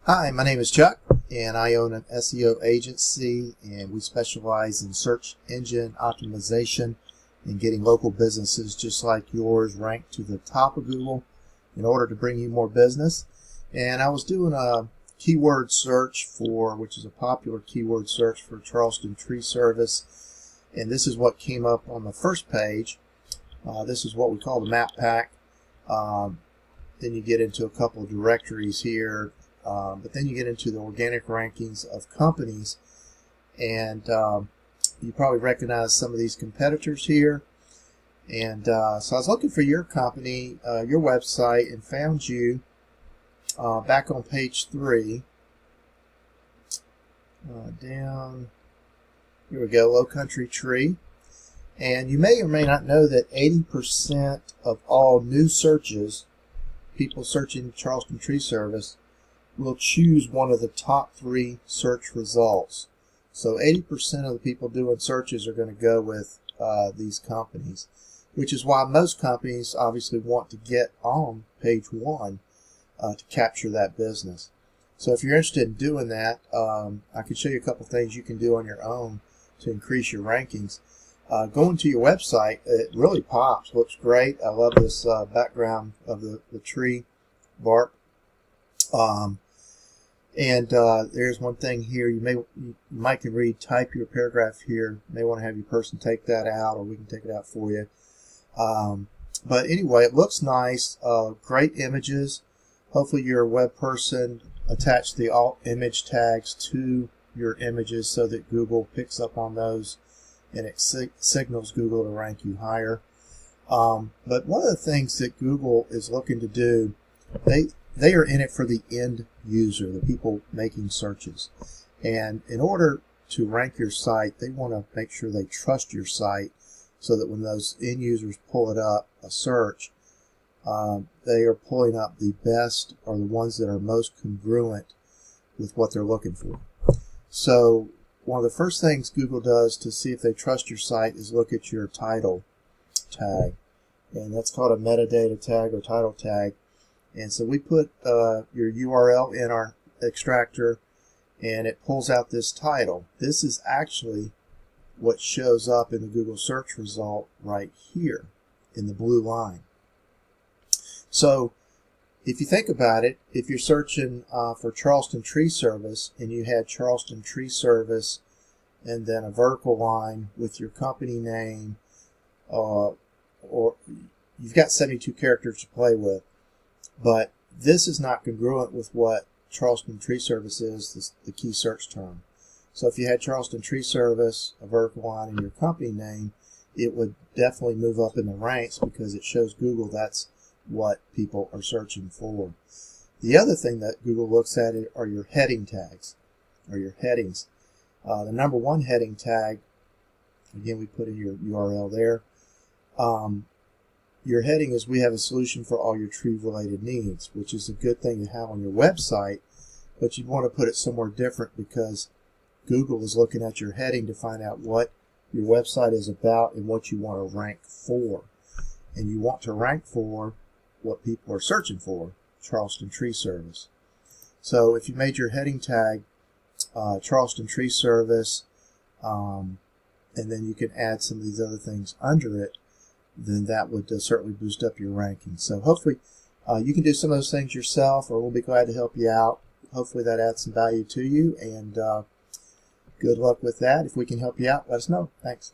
Hi, my name is Chuck, and I own an SEO agency, and we specialize in search engine optimization and getting local businesses just like yours ranked to the top of Google in order to bring you more business. And I was doing a keyword search which is a popular keyword search for Charleston tree service, and this is what came up on the first page. This is what we call the map pack. Then you get into a couple of directories here. But then you get into the organic rankings of companies, and you probably recognize some of these competitors here. And so I was looking for your company, your website, and found you back on page 3. Down, here we go, Low Country Tree. And you may or may not know that 80% of all new searches, people searching Charleston Tree Service, will choose one of the top 3 search results. So 80% of the people doing searches are going to go with these companies, which is why most companies obviously want to get on page 1 to capture that business. So if you're interested in doing that, I can show you a couple things you can do on your own to increase your rankings. Going to your website, it really pops, looks great. I love this background of the tree bark. There's one thing here. You might can read, type your paragraph here. You may want to have your person take that out, or we can take it out for you. But anyway, it looks nice. Great images. Hopefully your web person attached the alt image tags to your images so that Google picks up on those and it signals Google to rank you higher. But one of the things that Google is looking to do, they are in it for the end user, the people making searches. And in order to rank your site, they want to make sure they trust your site so that when those end users pull it up, a search, they are pulling up the best or the ones that are most congruent with what they're looking for. So one of the first things Google does to see if they trust your site is look at your title tag. And that's called a metadata tag or title tag. And so we put your URL in our extractor, and it pulls out this title. This is actually what shows up in the Google search result right here in the blue line. So if you think about it, if you're searching for Charleston Tree Service and you had Charleston Tree Service and then a vertical line with your company name, or you've got 72 characters to play with. But this is not congruent with what Charleston Tree Service is, the key search term. So if you had Charleston Tree Service, a vertical line, and your company name, it would definitely move up in the ranks because it shows Google that's what people are searching for. The other thing that Google looks at are your heading tags, or your headings. The number 1 heading tag, again, we put in your URL there. Your heading is, we have a solution for all your tree-related needs, which is a good thing to have on your website, but you want to put it somewhere different because Google is looking at your heading to find out what your website is about and what you want to rank for. And you want to rank for what people are searching for, Charleston Tree Service. So if you made your heading tag Charleston Tree Service, and then you can add some of these other things under it, then that would certainly boost up your ranking. So hopefully you can do some of those things yourself, or we'll be glad to help you out. Hopefully that adds some value to you, and good luck with that. If we can help you out, let us know. Thanks.